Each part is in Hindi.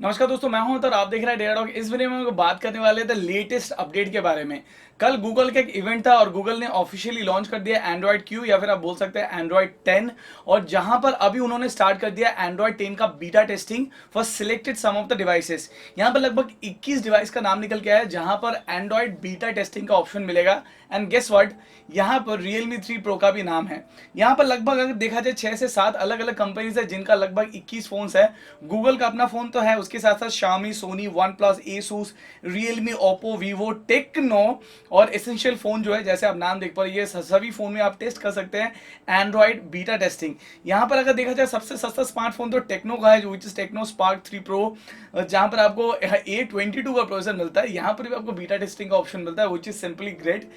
नमस्कार दोस्तों, मैं हूं तो आप देख रहे हैं डेटा डॉग। इस वीडियो में हम लोग बात करने वाले थे लेटेस्ट अपडेट के बारे में। कल गूगल का एक इवेंट था और गूगल ने ऑफिशियली लॉन्च कर दिया एंड्रॉइड क्यू या फिर आप बोल सकते हैं एंड्रॉइड 10। और जहां पर अभी उन्होंने स्टार्ट कर दिया एंड्रॉइड 10 का beta testing for selected some of the devices. यहां पर लगभग 21 डिवाइस का नाम निकल के आया है जहां पर एंड्रॉइड बीटा टेस्टिंग का ऑप्शन मिलेगा। एंड गेस व्हाट, यहाँ पर Realme 3 Pro का भी नाम है। यहाँ पर लगभग अगर देखा जाए 6 से 7 अलग अलग कंपनीज है जिनका लगभग 21 फोन्स है। गूगल का अपना फोन तो है, उसके साथ साथ Xiaomi, Sony, OnePlus, Asus, Realme, Oppo, Vivo, Tecno और एसेंशियल फोन जो है, जैसे आप नाम देख पा रहे हैं, ये सभी फोन में आप टेस्ट कर सकते हैं एंड्रॉइड बीटा टेस्टिंग। यहाँ पर अगर देखा जाए सबसे सस्ता स्मार्टफोन तो टेक्नो का है, जो which is Tecno Spark 3 Pro, जहाँ पर आपको A22 का प्रोसेसर मिलता है। यहाँ पर भी आपको बीटा टेस्टिंग का ऑप्शन मिलता है, विच इज सिंपली ग्रेट।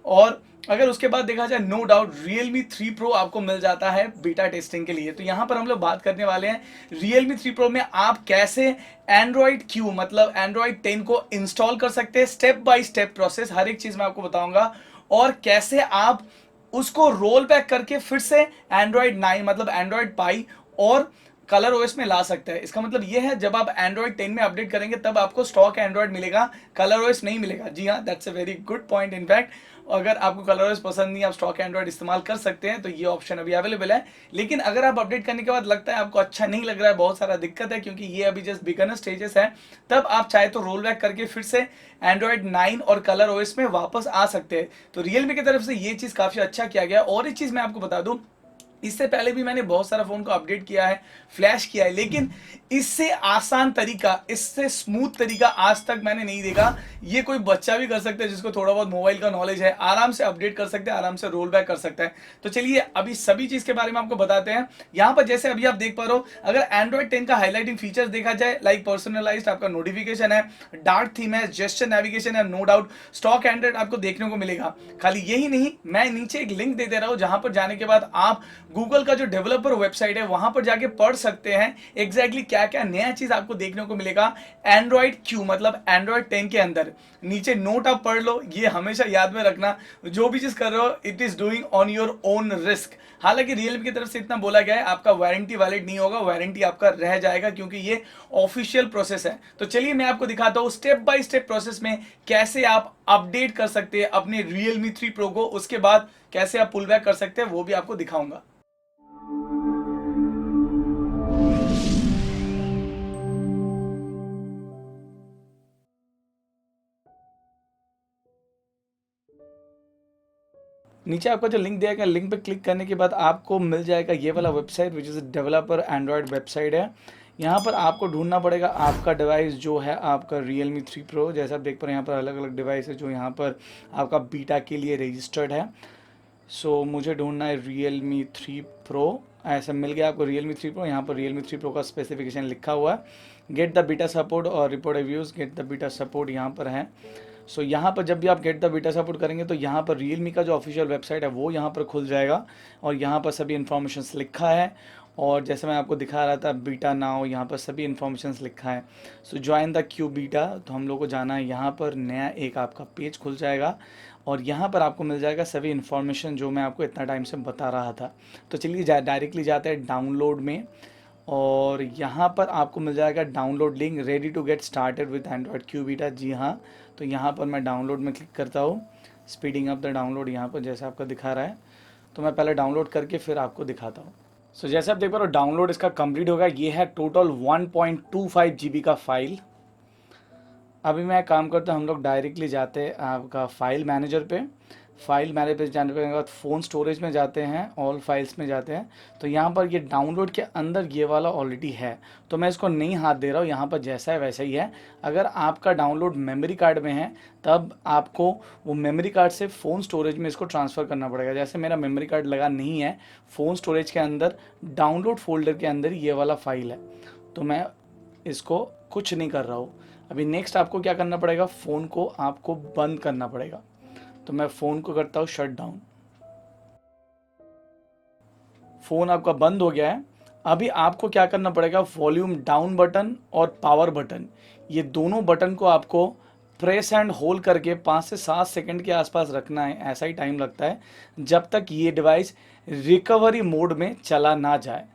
और अगर उसके बाद देखा जाए, नो डाउट Realme 3 Pro आपको मिल जाता है बीटा टेस्टिंग के लिए। तो यहाँ पर हम लोग बात करने वाले हैं Realme 3 Pro में आप कैसे Android Q मतलब Android 10 को इंस्टॉल कर सकते हैं। स्टेप बाय स्टेप प्रोसेस, हर एक चीज मैं आपको बताऊंगा। और कैसे आप उसको रोल बैक करके फिर से Android 9 मतलब Android Pie और कलर ओएस में ला सकता है। इसका मतलब यह है, जब आप एंड्रॉइड 10 में अपडेट करेंगे तब आपको स्टॉक एंड्रॉइड मिलेगा, कलर ओएस नहीं मिलेगा। जी हाँ, that's a very good point. In fact अगर आपको कलर ओएस पसंद नहीं, आप स्टॉक एंड्रॉइड इस्तेमाल कर सकते हैं, तो ये ऑप्शन अभी अवेलेबल है। लेकिन अगर आप अपडेट करने के बाद लगता है आपको अच्छा नहीं लग रहा है, बहुत सारा दिक्कत है, क्योंकि ये अभी जस्ट बिगनर स्टेजेस है, तब आप चाहे तो रोल बैक करके फिर से एंड्रॉइड 9 और कलर ओएस में वापस आ सकते हैं। तो रियलमी की तरफ से ये चीज काफी अच्छा किया गया। और एक चीज मैं आपको बता दूं, इससे पहले भी मैंने बहुत सारा फोन को अपडेट किया है, फ्लैश किया है, लेकिन इससे आसान तरीका, इससे स्मूथ तरीका आज तक मैंने नहीं देखा। ये कोई बच्चा भी कर सकता है जिसको थोड़ा बहुत मोबाइल का नॉलेज है, आराम से अपडेट कर सकते हैं, आराम से रोल बैक कर सकता है। तो चलिए अभी सभी चीज के बारे में आपको बताते हैं। यहाँ पर जैसे अभी आप देख पा रहे हो, अगर एंड्रॉइड 10 का हाईलाइटिंग फीचर्स देखा जाए, लाइक पर्सनलाइज्ड आपका नोटिफिकेशन है, डार्क थीम है, जेस्चर नेविगेशन है, नो डाउट स्टॉक एंड्रॉइड आपको देखने को मिलेगा। खाली यही नहीं, मैं नीचे एक लिंक दे दे रहा हूं जहां पर जाने के बाद आप गूगल का जो डेवलपर वेबसाइट है वहां पर जाके पढ़ सकते हैं एग्जैक्टली क्या क्या नया चीज आपको देखने को मिलेगा एंड्रॉइड क्यू मतलब एंड्रॉइड 10 के अंदर। नीचे नोट आप पढ़ लो, ये हमेशा याद में रखना, जो भी चीज कर रहे हो it is doing on your own risk. हालांकि रियलमी की तरफ से इतना बोला गया है, आपका वारंटी वैलिड नहीं होगा, वारंटी आपका रह जाएगा, क्योंकि ये ऑफिशियल प्रोसेस है। तो चलिए मैं आपको दिखाता हूं स्टेप बाय स्टेप प्रोसेस में कैसे आप अपडेट कर सकते हैं अपने Realme 3 Pro को, उसके बाद कैसे आप पुल बैक कर सकते हैं वो भी आपको दिखाऊंगा। नीचे आपका जो लिंक दिया गया, लिंक पे क्लिक करने के बाद आपको मिल जाएगा ये वाला website, which is developer Android website है। यहाँ पर आपको ढूंढना पड़ेगा आपका डिवाइस जो है आपका Realme 3 Pro। जैसा आप देख पा रहे हैं यहाँ पर अलग अलग डिवाइस है जो यहाँ पर आपका बीटा के लिए रजिस्टर्ड है। सो मुझे ढूंढना है Realme 3 Pro। ऐसा मिल गया आपको Realme 3 Pro। यहाँ पर Realme 3 Pro का स्पेसिफिकेशन लिखा हुआ है, गेट द बीटा सपोर्ट और report reviews, get the beta support यहाँ पर है। सो यहाँ पर जब भी आप गेट द बीटा सपोर्ट करेंगे तो यहाँ पर Realme का जो ऑफिशियल वेबसाइट है वो यहाँ पर खुल जाएगा और यहाँ पर सभी इन्फॉर्मेशन लिखा है। और जैसे मैं आपको दिखा रहा था बीटा नाउ, यहाँ पर सभी इन्फॉर्मेशन लिखा है। सो ज्वाइन द क्यू बीटा, तो हम लोग को जाना है यहाँ पर, नया एक आपका पेज खुल जाएगा और यहाँ पर आपको मिल जाएगा सभी इन्फॉर्मेशन जो मैं आपको इतना टाइम से बता रहा था। तो चलिए डायरेक्टली जाते हैं डाउनलोड में और यहाँ पर आपको मिल जाएगा download link, ready to get started with Android Q beta. जी हाँ, तो यहाँ पर मैं डाउनलोड में क्लिक करता हूँ, स्पीडिंग अप द डाउनलोड यहाँ पर जैसे आपका दिखा रहा है। तो मैं पहले डाउनलोड करके फिर आपको दिखाता हूँ। सो जैसे आप देख पा रहे हो डाउनलोड इसका कंप्लीट होगा। ये है टोटल 1.25 GB का फाइल। अभी मैं काम करता हूँ, हम लोग डायरेक्टली जाते हैं आपका फाइल मैनेजर पे। फाइल मैनेजर पे जाने के बाद फ़ोन स्टोरेज में जाते हैं, ऑल फाइल्स में जाते हैं। तो यहाँ पर ये डाउनलोड के अंदर ये वाला ऑलरेडी है, तो मैं इसको नहीं हाथ दे रहा हूँ, यहाँ पर जैसा है वैसा ही है। अगर आपका डाउनलोड मेमोरी कार्ड में है तब आपको वो मेमोरी कार्ड से फ़ोन स्टोरेज में इसको ट्रांसफ़र करना पड़ेगा। जैसे मेरा मेमोरी कार्ड लगा नहीं है, फ़ोन स्टोरेज के अंदर डाउनलोड फोल्डर के अंदर ये वाला फाइल है, तो मैं इसको कुछ नहीं कर रहा हूँ। अभी नेक्स्ट आपको क्या करना पड़ेगा, फ़ोन को आपको बंद करना पड़ेगा। तो मैं फ़ोन को करता हूँ शट डाउन। फ़ोन आपका बंद हो गया है। अभी आपको क्या करना पड़ेगा, वॉल्यूम डाउन बटन और पावर बटन, ये दोनों बटन को आपको प्रेस एंड होल्ड करके 5 से 7 सेकंड के आसपास रखना है। ऐसा ही टाइम लगता है जब तक ये डिवाइस रिकवरी मोड में चला ना जाए।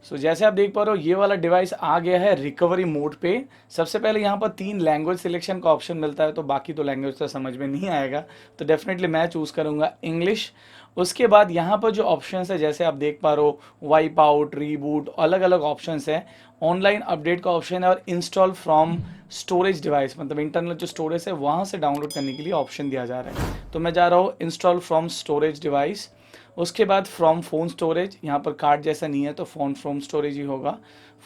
जैसे आप देख पा रहे हो ये वाला डिवाइस आ गया है रिकवरी मोड पे। सबसे पहले यहाँ पर 3 लैंग्वेज सिलेक्शन का ऑप्शन मिलता है, तो बाकी तो लैंग्वेज तो समझ में नहीं आएगा, तो डेफिनेटली मैं चूज़ करूँगा इंग्लिश। उसके बाद यहाँ पर जो ऑप्शंस है जैसे आप देख पा रहे हो, वाइप आउट, रीबूट, अलग अलग ऑप्शंस है। ऑनलाइन अपडेट का ऑप्शन है और इंस्टॉल फ्रॉम स्टोरेज डिवाइस, मतलब इंटरनल जो स्टोरेज है वहाँ से डाउनलोड करने के लिए ऑप्शन दिया जा रहा है। तो मैं जा रहा हूँ इंस्टॉल फ्रॉम स्टोरेज डिवाइस। उसके बाद फ्रॉम फ़ोन स्टोरेज, यहाँ पर कार्ड जैसा नहीं है तो फ़ोन फ्रॉम स्टोरेज ही होगा।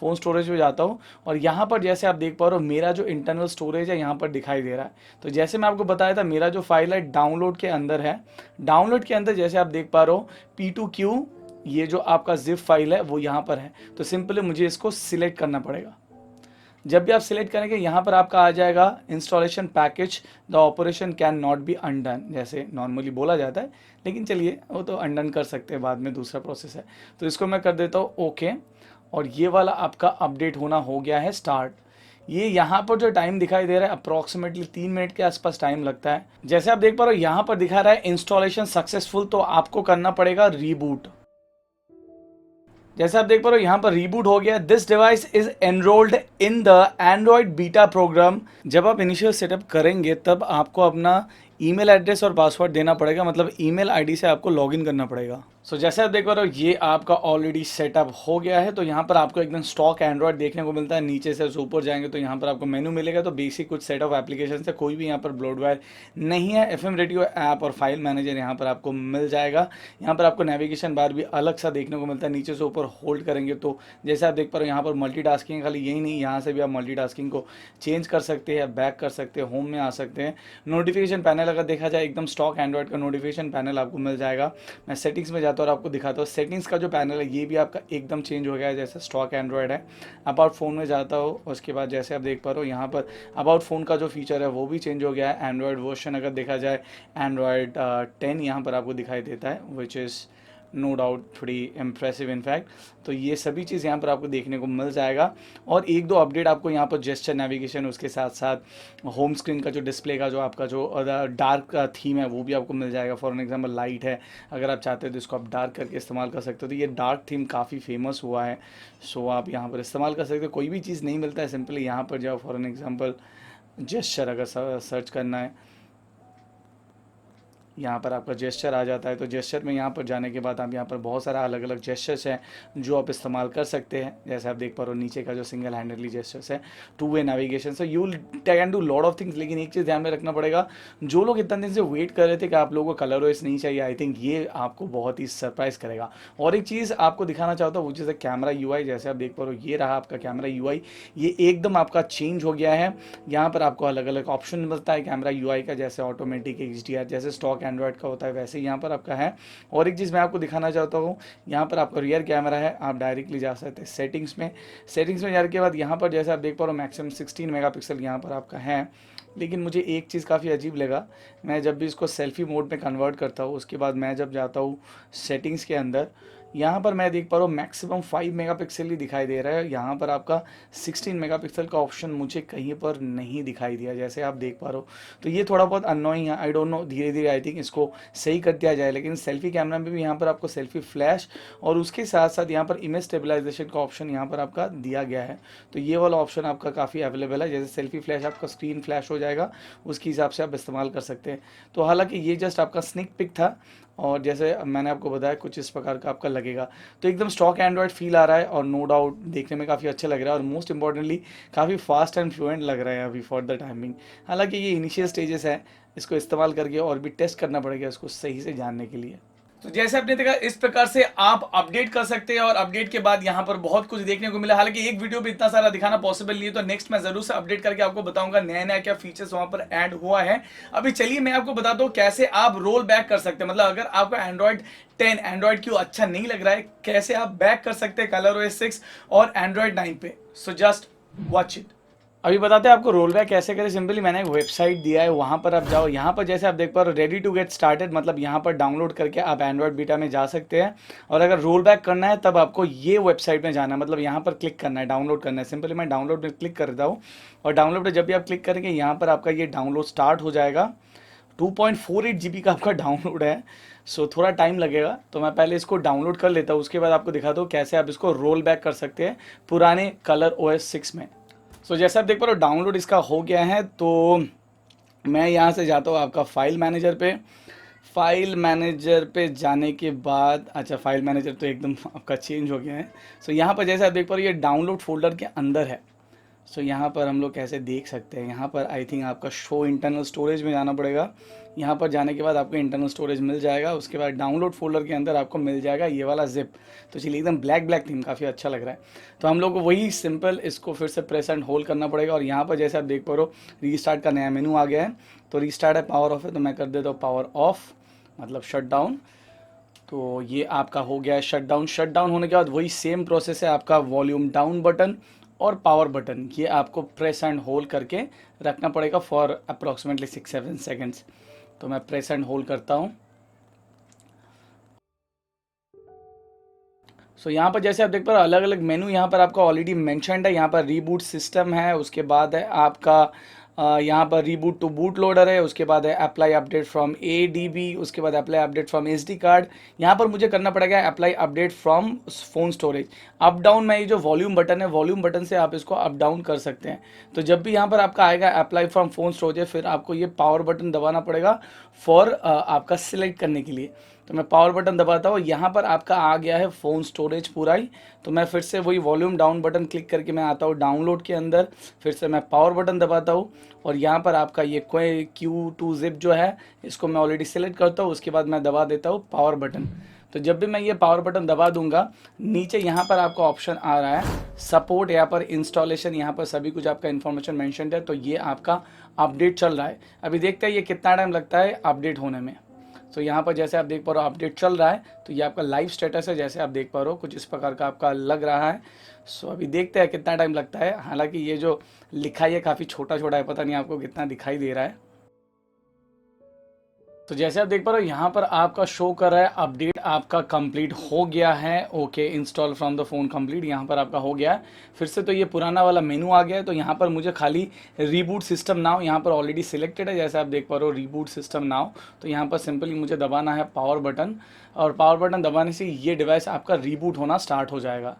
फ़ोन स्टोरेज में जाता हूँ और यहाँ पर जैसे आप देख पा रहे हो मेरा जो इंटरनल स्टोरेज है यहाँ पर दिखाई दे रहा है। तो जैसे मैं आपको बताया था मेरा जो फाइल है डाउनलोड के अंदर है। डाउनलोड के अंदर जैसे आप देख पा रहे हो P2Q, ये जो आपका जिप फाइल है वो यहाँ पर है। तो सिंपली मुझे इसको सिलेक्ट करना पड़ेगा। जब भी आप सिलेक्ट करेंगे यहाँ पर आपका आ जाएगा installation package, the operation can not be undone, जैसे नॉर्मली बोला जाता है, लेकिन चलिए वो तो अनडन कर सकते हैं, बाद में दूसरा प्रोसेस है। तो इसको मैं कर देता हूँ ओके, और ये वाला आपका अपडेट होना हो गया है स्टार्ट। ये यहाँ पर जो टाइम दिखाई दे रहा है अप्रॉक्सीमेटली 3 मिनट के आसपास टाइम लगता है। जैसे आप देख पा रहे हो यहाँ पर दिखा रहा है इंस्टॉलेशन सक्सेसफुल, तो आपको करना पड़ेगा रीबूट। जैसे आप देख पा रहे हो यहाँ पर रीबूट हो गया। This device is enrolled in the Android beta program. जब आप इनिशियल सेटअप करेंगे तब आपको अपना ईमेल एड्रेस और पासवर्ड देना पड़ेगा, मतलब ईमेल आईडी से आपको लॉगिन करना पड़ेगा। जैसे आप देख पा रहे हो ये आपका ऑलरेडी सेटअप हो गया है। तो यहाँ पर आपको एकदम स्टॉक एंड्रॉयड देखने को मिलता है। नीचे से ऊपर जाएंगे तो यहाँ पर आपको मेनू मिलेगा। तो बेसिक कुछ सेट ऑफ एप्लीकेशन है, कोई भी यहाँ पर ब्लोडवेयर नहीं है। FM रेडियो ऐप और फाइल मैनेजर यहाँ पर आपको मिल जाएगा। यहाँ पर आपको नेविगेशन बार भी अलग सा देखने को मिलता है। नीचे से ऊपर होल्ड करेंगे तो जैसे आप देख पा रहे हो यहाँ पर मल्टीटास्किंग, खाली यही नहीं, यहाँ से भी आप मल्टीटास्किंग को चेंज कर सकते हैं, बैक कर सकते हैं, होम में आ सकते हैं। नोटिफिकेशन पैनल अगर देखा जाए एकदम स्टॉक एंड्रॉयड का नोटिफिकेशन पैनल आपको मिल जाएगा। मैं सेटिंग्स में जाता हूँ और आपको दिखाता हूँ। सेटिंग्स का जो पैनल है ये भी आपका एकदम चेंज हो गया है, जैसे स्टॉक एंड्रॉयड है। अबाउट फ़ोन में जाता हो, उसके बाद जैसे आप देख पा रहे हो यहाँ पर अबाउट फ़ोन का जो फीचर है वो भी चेंज हो गया है। एंड्रॉयड वर्जन अगर देखा जाए एंड्रॉयड 10 यहाँ पर आपको दिखाई देता है, विच इज़ नो डाउट थोड़ी इम्प्रेसिव इनफैक्ट। तो ये सभी चीज़ यहाँ पर आपको देखने को मिल जाएगा। और एक दो अपडेट आपको यहाँ पर जेस्चर नेविगेशन, उसके साथ साथ होम स्क्रीन का जो डिस्प्ले का जो आपका जो डार्क थीम है वो भी आपको मिल जाएगा। फॉर एग्जांपल लाइट है, अगर आप चाहते हो तो इसको आप डार्क करके इस्तेमाल कर सकते हो। तो ये डार्क थीम काफ़ी फेमस हुआ है, सो आप यहाँ पर इस्तेमाल कर सकते हो। कोई भी चीज़ नहीं मिलता है, सिंपली यहाँ पर जाओ। फॉर एग्जाम्पल जेस्चर अगर सर्च करना है, यहाँ पर आपका जेस्चर आ जाता है। तो जेस्चर में यहाँ पर जाने के बाद आप यहाँ पर बहुत सारा अलग अलग जेस्चर्स हैं जो आप इस्तेमाल कर सकते हैं। जैसे आप देख पा रहे हो नीचे का जो सिंगल हैंडेडली जेस्चर्स है, 2 way navigation, so you can do lot of things. लेकिन एक चीज़ ध्यान में रखना पड़ेगा, जो लोग इतने दिन से वेट कर रहे थे कि आप लोगों को कलर ओएस नहीं चाहिए, आई थिंक ये आपको बहुत ही सरप्राइज करेगा। और एक चीज़ आपको दिखाना चाहता हूँ वो चीज़ है कैमरा UI। जैसे आप देख पा रहे हो ये रहा आपका कैमरा UI, ये एकदम आपका चेंज हो गया है। यहाँ पर आपको अलग अलग ऑप्शन मिलता है कैमरा UI का, जैसे ऑटोमेटिक, HDR, जैसे स्टॉक एंड्रॉयड का होता है वैसे ही यहाँ पर आपका है। और एक चीज़ मैं आपको दिखाना चाहता हूँ, यहाँ पर आपका रियर कैमरा है, आप डायरेक्टली जा सकते हैं सेटिंग्स में। सेटिंग्स में जाने के बाद यहाँ पर जैसे आप देख पा रहे हो मैक्सिमम 16 मेगापिक्सल यहाँ पर आपका है। लेकिन मुझे एक चीज़ काफ़ी अजीब लगा, मैं जब भी इसको सेल्फी मोड में कन्वर्ट करता हूँ उसके बाद मैं जब जाता हूँ सेटिंग्स के अंदर, यहाँ पर मैं देख पा रहा हूँ मैक्सिमम 5 मेगापिक्सल ही दिखाई दे रहा है। यहाँ पर आपका 16 मेगापिक्सल का ऑप्शन मुझे कहीं पर नहीं दिखाई दिया, जैसे आप देख पा रहे हो। तो ये थोड़ा बहुत अननोइंग है, आई डोंट नो, धीरे धीरे आई थिंक इसको सही कर दिया जाए। लेकिन सेल्फी कैमरा में भी यहाँ पर आपको सेल्फी फ्लैश और उसके साथ साथ यहाँ पर इमेज स्टेबलाइजेशन का ऑप्शन यहाँ पर आपका दिया गया है। तो ये वाला ऑप्शन आपका काफ़ी अवेलेबल है। जैसे सेल्फी फ्लैश आपका स्क्रीन फ्लैश हो जाएगा, उसके हिसाब से आप इस्तेमाल कर सकते हैं। तो हालांकि ये जस्ट आपका स्निक पिक था, और जैसे मैंने आपको बताया कुछ इस प्रकार का आपका लगेगा। तो एकदम स्टॉक एंड्रॉयड फील आ रहा है और नो डाउट देखने में काफ़ी अच्छा लग रहा है, और मोस्ट इंपॉर्टेंटली काफ़ी फास्ट एंड फ्लुएंट लग रहा है अभी फॉर द टाइमिंग। हालांकि ये इनिशियल स्टेजेस है, इसको इस्तेमाल करके और भी टेस्ट करना पड़ेगा इसको सही से जानने के लिए। तो जैसे आपने देखा इस प्रकार से आप अपडेट कर सकते हैं, और अपडेट के बाद यहाँ पर बहुत कुछ देखने को मिला। हालांकि एक वीडियो में इतना सारा दिखाना पॉसिबल नहीं है, तो नेक्स्ट मैं जरूर से अपडेट करके आपको बताऊंगा नया नया क्या फीचर्स वहां पर ऐड हुआ है। अभी चलिए मैं आपको बताता हूँ कैसे आप रोल बैक कर सकते हैं। मतलब अगर आपको एंड्रॉइड 10 एंड्रॉइड क्यों अच्छा नहीं लग रहा है, कैसे आप बैक कर सकते हैं ColorOS 6 और एंड्रॉइड 9 पे। So just watch it. अभी बताते हैं आपको रोल बैक कैसे करें। सिंपली मैंने एक वेबसाइट दिया है, वहाँ पर आप जाओ। यहाँ पर जैसे आप देख पा रहे हो रेडी टू गेट स्टार्टेड, मतलब यहाँ पर डाउनलोड करके आप एंड्रॉइड बीटा में जा सकते हैं। और अगर रोल बैक करना है तब आपको ये वेबसाइट में जाना है, मतलब यहाँ पर क्लिक करना है, डाउनलोड करना है। सिंपली मैं डाउनलोड में क्लिक करता हूँ, और डाउनलोड पर जब भी आप क्लिक करेंगे यहाँ पर आपका ये डाउनलोड स्टार्ट हो जाएगा। 2.48 GB का आपका डाउनलोड है। सो थोड़ा टाइम लगेगा, तो मैं पहले इसको डाउनलोड कर लेता हूँ, उसके बाद आपको दिखाता हूँ कैसे आप इसको रोल बैक कर सकते हैं पुराने कलर OS 6 में। सो जैसे आप देख पा रहे हो डाउनलोड इसका हो गया है, तो मैं यहाँ से जाता हूँ आपका फाइल मैनेजर पे। फाइल मैनेजर पे जाने के बाद, अच्छा फाइल मैनेजर तो एकदम आपका चेंज हो गया है। सो यहाँ पर जैसे आप देख पा रहे हो ये डाउनलोड फोल्डर के अंदर है। सो यहाँ पर हम लोग कैसे देख सकते हैं, यहाँ पर आई थिंक आपका शो इंटरनल स्टोरेज में जाना पड़ेगा। यहाँ पर जाने के बाद आपको इंटरनल स्टोरेज मिल जाएगा, उसके बाद डाउनलोड फोल्डर के अंदर आपको मिल जाएगा ये वाला जिप। तो चलिए एकदम ब्लैक ब्लैक थीम काफ़ी अच्छा लग रहा है। तो हम लोग को वही सिंपल इसको फिर से प्रेस एंड होल्ड करना पड़ेगा, और यहाँ पर जैसे आप देख पा रहे हो रीस्टार्ट का नया मेनू आ गया है। तो रीस्टार्ट है, पावर ऑफ है, तो मैं कर देता हूँ पावर ऑफ, मतलब शट डाउन। तो ये आपका हो गया है शट डाउन। शट डाउन होने के बाद वही सेम प्रोसेस है, आपका वॉल्यूम डाउन बटन और पावर बटन ये आपको प्रेस एंड होल्ड करके रखना पड़ेगा फॉर अप्रॉक्सीमेटली 6-7 सेकेंड्स। तो मैं प्रेस एंड होल्ड करता हूँ। सो यहाँ पर जैसे आप देख पा रहे हो अलग अलग मेनू यहाँ पर आपका ऑलरेडी मेंशन्ड है। यहाँ पर रीबूट सिस्टम है, उसके बाद है आपका यहाँ पर रीबूट टू बूट लोडर है, उसके बाद है अप्लाई अपडेट फ्रॉम ADB, उसके बाद apply update from SD card. यहाँ पर मुझे करना पड़ेगा apply update from phone storage. Up down में ये जो वॉल्यूम बटन है, वॉल्यूम बटन से आप इसको अप डाउन कर सकते हैं। तो जब भी यहाँ पर आपका आएगा अप्लाई फ्रॉम फ़ोन स्टोरेज, फिर आपको ये पावर बटन दबाना पड़ेगा फॉर आपका सिलेक्ट करने के लिए। तो मैं पावर बटन दबाता हूँ, यहाँ पर आपका आ गया है फ़ोन स्टोरेज पूरा ही। तो मैं फिर से वही वॉल्यूम डाउन बटन क्लिक करके मैं आता हूँ डाउनलोड के अंदर, फिर से मैं पावर बटन दबाता हूँ, और यहाँ पर आपका ये कोई Q2 जिप जो है इसको मैं ऑलरेडी सेलेक्ट करता हूँ, उसके बाद मैं दबा देता हूँ पावर बटन। तो जब भी मैं ये पावर बटन दबा दूंगा, नीचे यहाँ पर आपका ऑप्शन आ रहा है सपोर्ट, यहाँ पर इंस्टॉलेशन, यहाँ पर सभी कुछ आपका इन्फॉर्मेशन मेंशन है। तो ये आपका अपडेट चल रहा है। अभी देखते हैं ये कितना टाइम लगता है अपडेट होने में। तो यहाँ पर जैसे आप देख पा रहे हो अपडेट चल रहा है, तो ये आपका लाइव स्टेटस है, जैसे आप देख पा रहे हो कुछ इस प्रकार का आपका लग रहा है। सो अभी देखते हैं कितना टाइम लगता है। हालांकि ये जो लिखा है काफ़ी छोटा छोटा है, पता नहीं आपको कितना दिखाई दे रहा है। तो जैसे आप देख पा रहे हो यहाँ पर आपका शो कर रहा है अपडेट आपका कंप्लीट हो गया है। Okay, install from the phone complete यहाँ पर आपका हो गया है। फिर से तो ये पुराना वाला मेनू आ गया है। तो यहाँ पर मुझे खाली रीबूट सिस्टम नाउ यहाँ पर ऑलरेडी सिलेक्टेड है, जैसे आप देख पा रहे हो रीबूट सिस्टम नाउ। तो यहाँ पर सिंपली मुझे दबाना है पावर बटन, और पावर बटन दबाने से ये डिवाइस आपका रीबूट होना स्टार्ट हो जाएगा।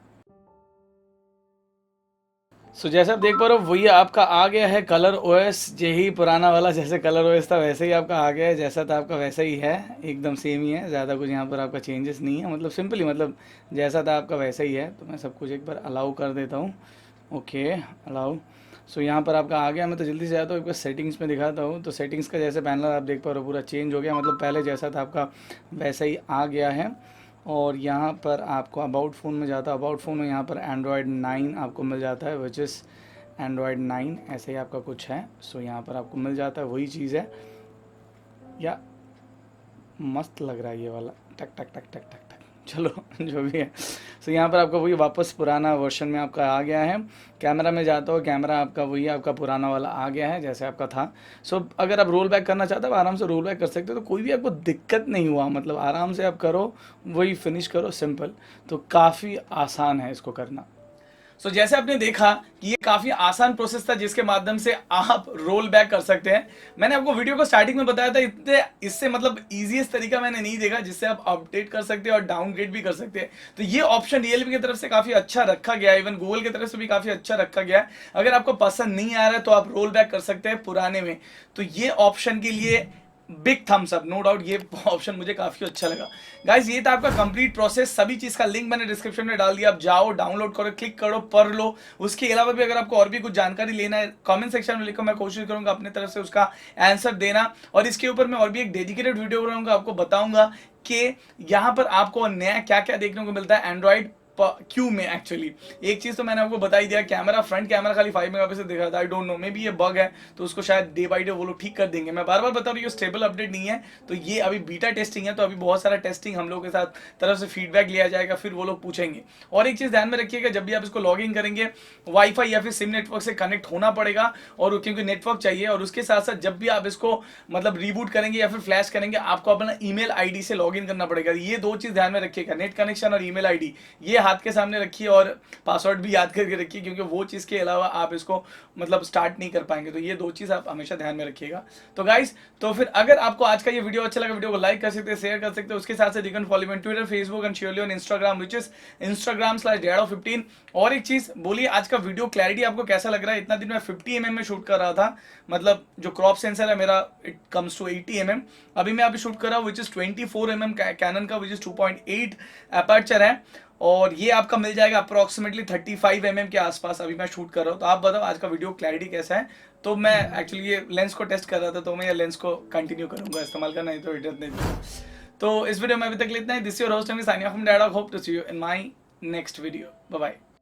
सो जैसे आप देख पा रहे हो वही आपका आ गया है कलर OS, यही पुराना वाला जैसे कलर OS था वैसे ही आपका आ गया है, जैसा था आपका वैसा ही है, एकदम सेम ही है। ज़्यादा कुछ यहाँ पर आपका चेंजेस नहीं है, मतलब सिंपली मतलब जैसा था आपका वैसा ही है। तो मैं सब कुछ एक बार अलाउ कर देता हूँ। Okay, allow. सो यहाँ पर आपका आ गया। मैं तो जल्दी से आता हूँ एक बार सेटिंग्स में दिखाता हूँ। तो सेटिंग्स का जैसे पैनल आप देख पा रहे हो पूरा चेंज हो गया, मतलब पहले जैसा था आपका वैसा ही आ गया है। और यहाँ पर आपको अबाउट फ़ोन में जाता है, अबाउट फ़ोन में यहाँ पर एंड्रॉयड 9 आपको मिल जाता है, विच इज़ एंड्रॉयड 9 ऐसे ही आपका कुछ है। सो यहाँ पर आपको मिल जाता है, वही चीज़ है। या मस्त लग रहा है ये वाला, टक टक टक टक टक टक, चलो जो भी है। सो यहाँ पर आपका वही वापस पुराना वर्जन में आपका आ गया है। कैमरा में जाता हो, कैमरा आपका वही आपका पुराना वाला आ गया है जैसे आपका था। सो अगर आप रोल बैक करना चाहते हो आराम से रोल बैक कर सकते हो, तो कोई भी आपको दिक्कत नहीं हुआ, मतलब आराम से आप करो, वही फिनिश करो सिंपल। तो काफ़ी आसान है इसको करना। सो जैसे आपने देखा कि ये काफी आसान प्रोसेस था जिसके माध्यम से आप रोल बैक कर सकते हैं। मैंने आपको वीडियो को स्टार्टिंग में बताया था, इतने इससे मतलब इजीएस्ट तरीका मैंने नहीं देखा जिससे आप अपडेट कर सकते हैं और डाउनग्रेड भी कर सकते हैं। तो ये ऑप्शन रियलमी की तरफ से काफी अच्छा रखा गया है, इवन गूगल की तरफ से भी काफी अच्छा रखा गया है। अगर आपको पसंद नहीं आ रहा है तो आप रोल बैक कर सकते हैं पुराने में। तो ये ऑप्शन के लिए big thumbs up, no doubt ये ऑप्शन मुझे काफी अच्छा लगा। गाइज ये था आपका कंप्लीट प्रोसेस, सभी चीज का लिंक मैंने डिस्क्रिप्शन में डाल दिया। आप जाओ, डाउनलोड करो, क्लिक करो, पढ़ लो। उसके अलावा भी अगर आपको और भी कुछ जानकारी लेना है कमेंट सेक्शन में लिखो, मैं कोशिश करूंगा अपनी तरफ से उसका आंसर देना। और इसके ऊपर मैं और भी एक डेडिकेटेड वीडियो बनाऊंगा, आपको बताऊंगा कि यहाँ पर आपको नया क्या क्या देखने को मिलता है एंड्रॉइड क्यों में। एक्चुअली एक चीज तो मैंने आपको बता ही दिया, कैमरा फ्रंट कैमरा खाली 5 मेगापिक्सल दिख रहा था। I don't know, may be ये बग है, तो उसको शायद डे बाय डे वो लोग ठीक कर देंगे। मैं बार बार बता रहा हूँ ये स्टेबल अपडेट नहीं है, तो ये अभी बीटा टेस्टिंग है। तो अभी बहुत सारा टेस्टिंग हम लोगों के साथ तरफ से फीडबैक लिया जाएगा, फिर वो लोग पूछेंगे। और एक चीज ध्यान में रखिएगा, जब भी आप इसको लॉग इन करेंगे वाईफाई या फिर सिम नेटवर्क से कनेक्ट होना पड़ेगा, और क्योंकि नेटवर्क चाहिए। और उसके साथ साथ जब भी आप इसको मतलब रीबूट करेंगे या फिर फ्लैश करेंगे, आपको अपना ईमेल आईडी से लॉग इन करना पड़ेगा। ये दो चीज ध्यान में रखिएगा, नेट कनेक्शन और ईमेल आईडी, ये हाथ के सामने रखिए और पासवर्ड भी याद करके रखिए, क्योंकि वो चीज़ के अलावा आप इसको मतलब स्टार्ट नहीं कर पाएंगे। तो ये 2 चीज़ आप हमेशा ध्यान में रखिएगा। तो गाइस, तो फिर अगर आपको आज का ये वीडियो अच्छा लगा, वीडियो को लाइक कर सकते हैं, शेयर कर सकते हैं। उसके साथ साथ you can follow me on Twitter, Facebook and surely on Instagram, which is Instagram/Dad15। और एक चीज़ बोलिए, आज का वीडियो क्लैरिटी आपको कैसा लग रहा है? इतना दिन मैं 50 mm में शूट कर रहा था, मतलब जो क्रॉप सेंसर है मेरा इट कम्स टू 80 mm। अभी मैं अभी शूट कर रहा हूँ विच इज 24 mm कैनन का, विच इज 2.8 अपर्चर है, और ये आपका मिल जाएगा अप्रोक्सीमेटली 35 mm के आसपास अभी मैं शूट कर रहा हूँ। तो आप बताओ आज का वीडियो क्लैरिटी कैसा है? तो मैं एक्चुअली ये लेंस को टेस्ट कर रहा था, तो मैं ये लेंस को कंटिन्यू करूंगा इस्तेमाल करना, नहीं तो इधर नहीं। तो इस वीडियो में अभी तक इतना ही। This your host signing off from dad dog. Hope to see you in my next video. Bye bye.